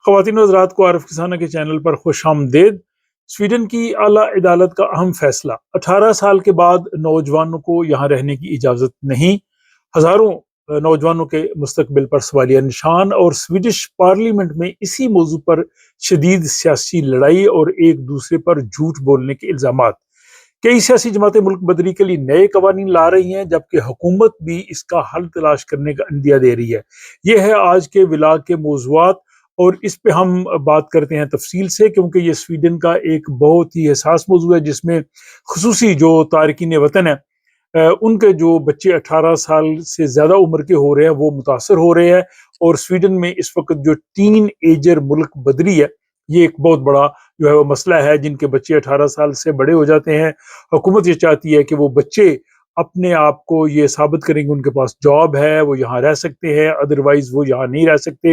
خواتین و حضرات کو عارف کسانہ کے چینل پر خوش آمدید۔ سویڈن کی اعلیٰ عدالت کا اہم فیصلہ، 18 سال کے بعد نوجوانوں کو یہاں رہنے کی اجازت نہیں۔ ہزاروں نوجوانوں کے مستقبل پر سوالیہ نشان، اور سویڈش پارلیمنٹ میں اسی موضوع پر شدید سیاسی لڑائی اور ایک دوسرے پر جھوٹ بولنے کے الزامات۔ کئی سیاسی جماعتیں ملک بدری کے لیے نئے قوانین لا رہی ہیں، جبکہ حکومت بھی اس کا حل تلاش کرنے کا عندیہ دے رہی ہے۔ یہ ہے آج کے ولاگ کے موضوعات، اور اس پہ ہم بات کرتے ہیں تفصیل سے، کیونکہ یہ سویڈن کا ایک بہت ہی حساس موضوع ہے، جس میں خصوصی جو تارکین وطن ہیں ان کے جو بچے 18 سال سے زیادہ عمر کے ہو رہے ہیں وہ متاثر ہو رہے ہیں۔ اور سویڈن میں اس وقت جو ٹین ایجر ملک بدری ہے، یہ ایک بہت بڑا جو ہے وہ مسئلہ ہے، جن کے بچے 18 سال سے بڑے ہو جاتے ہیں۔ حکومت یہ چاہتی ہے کہ وہ بچے اپنے آپ کو یہ ثابت کریں کہ ان کے پاس جاب ہے، وہ یہاں رہ سکتے ہیں، ادروائز وہ یہاں نہیں رہ سکتے۔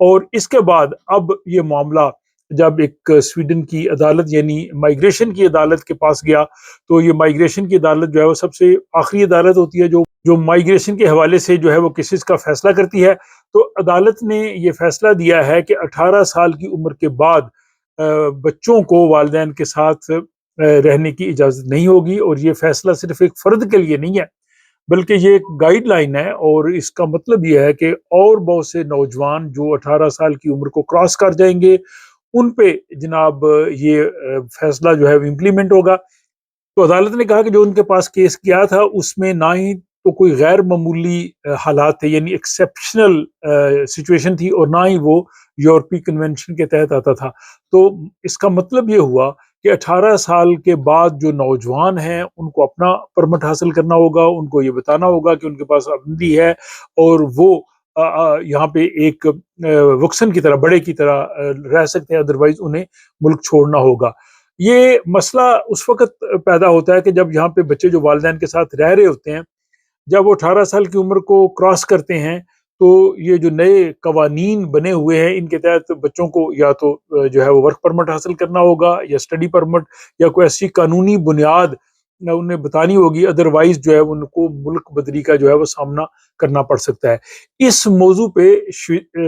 اور اس کے بعد اب یہ معاملہ جب ایک سویڈن کی عدالت یعنی مائیگریشن کی عدالت کے پاس گیا، تو یہ مائیگریشن کی عدالت جو ہے وہ سب سے آخری عدالت ہوتی ہے جو مائیگریشن کے حوالے سے جو ہے وہ کیسز کا فیصلہ کرتی ہے۔ تو عدالت نے یہ فیصلہ دیا ہے کہ 18 سال کی عمر کے بعد بچوں کو والدین کے ساتھ رہنے کی اجازت نہیں ہوگی، اور یہ فیصلہ صرف ایک فرد کے لیے نہیں ہے، بلکہ یہ ایک گائیڈ لائن ہے۔ اور اس کا مطلب یہ ہے کہ اور بہت سے نوجوان جو 18 سال کی عمر کو کراس کر جائیں گے، ان پہ جناب یہ فیصلہ جو ہے امپلیمنٹ ہوگا۔ تو عدالت نے کہا کہ جو ان کے پاس کیس کیا تھا اس میں نہ ہی تو کوئی غیر معمولی حالات تھے، یعنی ایکسیپشنل سچویشن تھی، اور نہ ہی وہ یورپی کنونشن کے تحت آتا تھا۔ تو اس کا مطلب یہ ہوا کہ 18 سال کے بعد جو نوجوان ہیں ان کو اپنا پرمٹ حاصل کرنا ہوگا، ان کو یہ بتانا ہوگا کہ ان کے پاس آمدنی ہے، اور وہ یہاں پہ ایک وکسن کی طرح، بڑے کی طرح رہ سکتے ہیں، ادروائز انہیں ملک چھوڑنا ہوگا۔ یہ مسئلہ اس وقت پیدا ہوتا ہے کہ جب یہاں پہ بچے جو والدین کے ساتھ رہ رہے ہوتے ہیں، جب وہ 18 سال کی عمر کو کراس کرتے ہیں، تو یہ جو نئے قوانین بنے ہوئے ہیں ان کے تحت بچوں کو یا تو جو ہے وہ ورک پرمٹ حاصل کرنا ہوگا، یا اسٹڈی پرمٹ، یا کوئی ایسی قانونی بنیاد انہیں بتانی ہوگی، ادروائز جو ہے ان کو ملک بدری کا جو ہے وہ سامنا کرنا پڑ سکتا ہے۔ اس موضوع پہ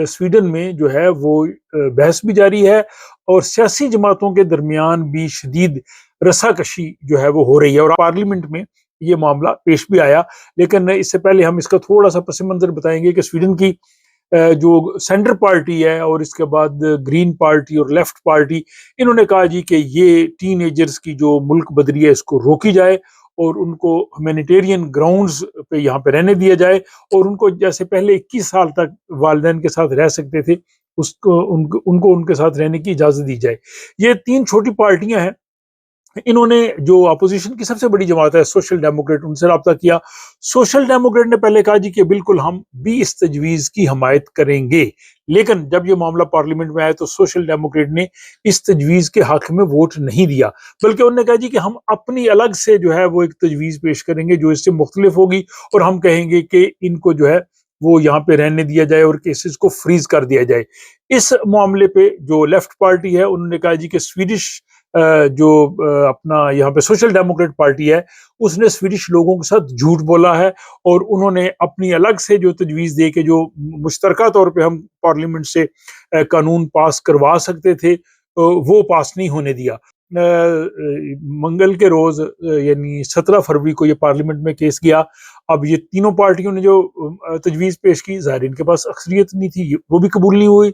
سویڈن میں جو ہے وہ بحث بھی جاری ہے، اور سیاسی جماعتوں کے درمیان بھی شدید رساکشی جو ہے وہ ہو رہی ہے، اور پارلیمنٹ میں یہ معاملہ پیش بھی آیا۔ لیکن اس سے پہلے ہم اس کا تھوڑا سا پس منظر بتائیں گے کہ سویڈن کی جو سینٹر پارٹی ہے، اور اس کے بعد گرین پارٹی اور لیفٹ پارٹی، انہوں نے کہا جی کہ یہ ٹین ایجرز کی جو ملک بدری ہے اس کو روکی جائے، اور ان کو ہیومینیٹیرین گراؤنڈز پہ یہاں پہ رہنے دیا جائے، اور ان کو جیسے پہلے 21 سال تک والدین کے ساتھ رہ سکتے تھے ان کے ساتھ رہنے کی اجازت دی جائے۔ یہ تین چھوٹی پارٹیاں ہیں، انہوں نے جو اپوزیشن کی سب سے بڑی جماعت ہے سوشل ڈیموکریٹ، ان سے رابطہ کیا۔ سوشل ڈیموکریٹ نے پہلے کہا جی کہ بالکل ہم بھی اس تجویز کی حمایت کریں گے، لیکن جب یہ معاملہ پارلیمنٹ میں آیا تو سوشل ڈیموکریٹ نے اس تجویز کے حق میں ووٹ نہیں دیا، بلکہ انہوں نے کہا جی کہ ہم اپنی الگ سے جو ہے وہ ایک تجویز پیش کریں گے جو اس سے مختلف ہوگی، اور ہم کہیں گے کہ ان کو جو ہے وہ یہاں پہ رہنے دیا جائے اور کیسز کو فریز کر دیا جائے۔ اس معاملے پہ جو لیفٹ پارٹی ہے انہوں نے کہا جی کہ سویڈش جو اپنا یہاں پہ سوشل ڈیموکریٹ پارٹی ہے، اس نے سویڈش لوگوں کے ساتھ جھوٹ بولا ہے، اور انہوں نے اپنی الگ سے جو تجویز دے کے جو مشترکہ طور پہ ہم پارلیمنٹ سے قانون پاس کروا سکتے تھے وہ پاس نہیں ہونے دیا۔ منگل کے روز یعنی 17 فروری کو یہ پارلیمنٹ میں کیس گیا۔ اب یہ تینوں پارٹیوں نے جو تجویز پیش کی، ظاہر ان کے پاس اکثریت نہیں تھی، وہ بھی قبول نہیں ہوئی۔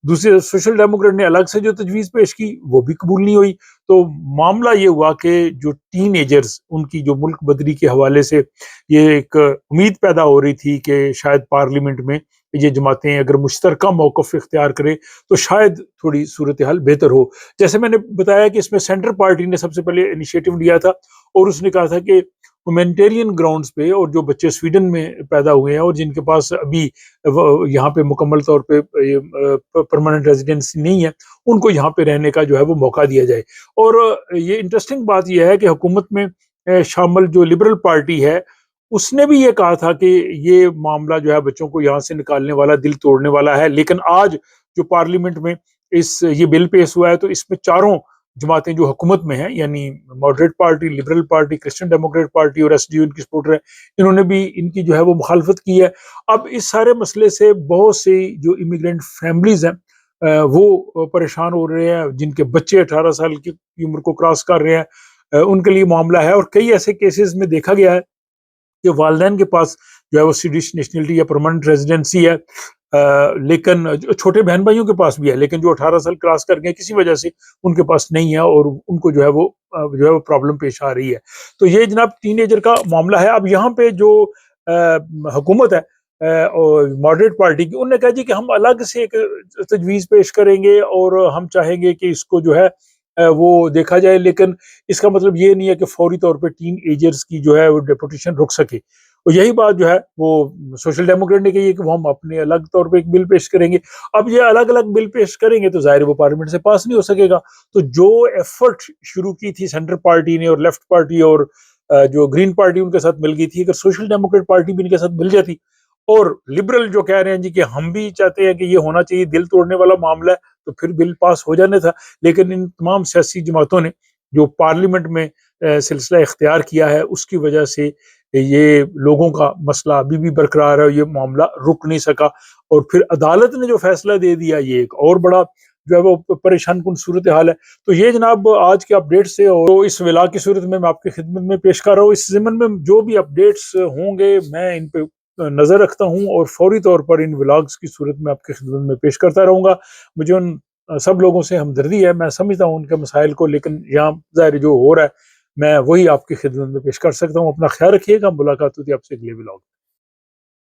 دوسرے سوشل ڈیموکریٹ نے الگ سے جو تجویز پیش کی وہ بھی قبول نہیں ہوئی۔ تو معاملہ یہ ہوا کہ جو ٹین ایجرز، ان کی جو ملک بدری کے حوالے سے یہ ایک امید پیدا ہو رہی تھی کہ شاید پارلیمنٹ میں یہ جماعتیں اگر مشترکہ موقف اختیار کرے تو شاید تھوڑی صورتحال بہتر ہو۔ جیسے میں نے بتایا کہ اس میں سینٹر پارٹی نے سب سے پہلے انیشیٹو لیا تھا، اور اس نے کہا تھا کہ ہیومینیٹیرین گراؤنڈز پہ، اور جو بچے سویڈن میں پیدا ہوئے ہیں اور جن کے پاس ابھی یہاں پہ مکمل طور پہ پرماننٹ ریزیڈنسی نہیں ہے، ان کو یہاں پہ رہنے کا جو ہے وہ موقع دیا جائے۔ اور یہ انٹرسٹنگ بات یہ ہے کہ حکومت میں شامل جو لبرل پارٹی ہے، اس نے بھی یہ کہا تھا کہ یہ معاملہ جو ہے بچوں کو یہاں سے نکالنے والا، دل توڑنے والا ہے۔ لیکن آج جو پارلیمنٹ میں یہ بل پیش ہوا ہے تو اس میں چاروں جماعتیں جو حکومت میں ہیں، یعنی moderate party, liberal party, Christian Democrat party اور ایس ڈی یو ان کی سپورٹر ہے، انہوں نے بھی ان کی جو ہے وہ مخالفت کی ہے۔ اب اس سارے مسئلے سے بہت سی جو امیگرینٹ فیملیز ہیں وہ پریشان ہو رہے ہیں، جن کے بچے 18 سال کی عمر کو کراس کر رہے ہیں، ان کے لیے معاملہ ہے۔ اور کئی ایسے کیسز میں دیکھا گیا ہے کہ والدین کے پاس جو ہے وہ سویڈش نیشنلٹی یا پرماننٹ ریزیڈنسی ہے، لیکن چھوٹے بہن بھائیوں کے پاس بھی ہے، لیکن جو 18 سال کراس کر گئے کسی وجہ سے ان کے پاس نہیں ہے، اور ان کو جو ہے وہ پرابلم پیش آ رہی ہے۔ تو یہ جناب ٹین ایجر کا معاملہ ہے۔ اب یہاں پہ جو حکومت ہے ماڈریٹ پارٹی کی، انہوں نے کہا جی کہ ہم الگ سے ایک تجویز پیش کریں گے اور ہم چاہیں گے کہ اس کو جو ہے وہ دیکھا جائے، لیکن اس کا مطلب یہ نہیں ہے کہ فوری طور پہ ٹین ایجرز کی جو ہے وہ ڈیپوٹیشن رک سکے۔ اور یہی بات جو ہے وہ سوشل ڈیموکریٹ نے کہی ہے کہ وہ ہم اپنے الگ طور پہ ایک بل پیش کریں گے۔ اب یہ الگ الگ بل پیش کریں گے تو ظاہر وہ پارلیمنٹ سے پاس نہیں ہو سکے گا۔ تو جو ایفرٹ شروع کی تھی سینٹر پارٹی نے اور لیفٹ پارٹی اور جو گرین پارٹی ان کے ساتھ مل گئی تھی، اگر سوشل ڈیموکریٹ پارٹی بھی ان کے ساتھ مل جاتی، اور لبرل جو کہہ رہے ہیں جی کہ ہم بھی چاہتے ہیں کہ یہ ہونا چاہیے، دل توڑنے والا معاملہ ہے، تو پھر بل پاس ہو جانے تھا۔ لیکن ان تمام سیاسی جماعتوں نے جو پارلیمنٹ میں سلسلہ اختیار کیا ہے، اس کی وجہ سے یہ لوگوں کا مسئلہ ابھی بھی برقرار ہے، یہ معاملہ رک نہیں سکا۔ اور پھر عدالت نے جو فیصلہ دے دیا، یہ ایک اور بڑا جو ہے وہ پریشان کن صورتحال ہے۔ تو یہ جناب آج کے اپڈیٹ سے، اور اس ولا کی صورت میں آپ کی خدمت میں پیش کر رہا ہوں۔ اس ضمن میں جو بھی اپڈیٹس ہوں گے میں ان پہ نظر رکھتا ہوں، اور فوری طور پر ان ولاگز کی صورت میں آپ کی خدمت میں پیش کرتا رہوں گا۔ مجھے ان سب لوگوں سے ہمدردی ہے، میں سمجھتا ہوں ان کے مسائل کو، لیکن یہاں ظاہر جو ہو رہا ہے میں وہی آپ کی خدمت میں پیش کر سکتا ہوں۔ اپنا خیال رکھیے گا، ملاقات ہوتی ہے آپ سے اگلے ولاگ۔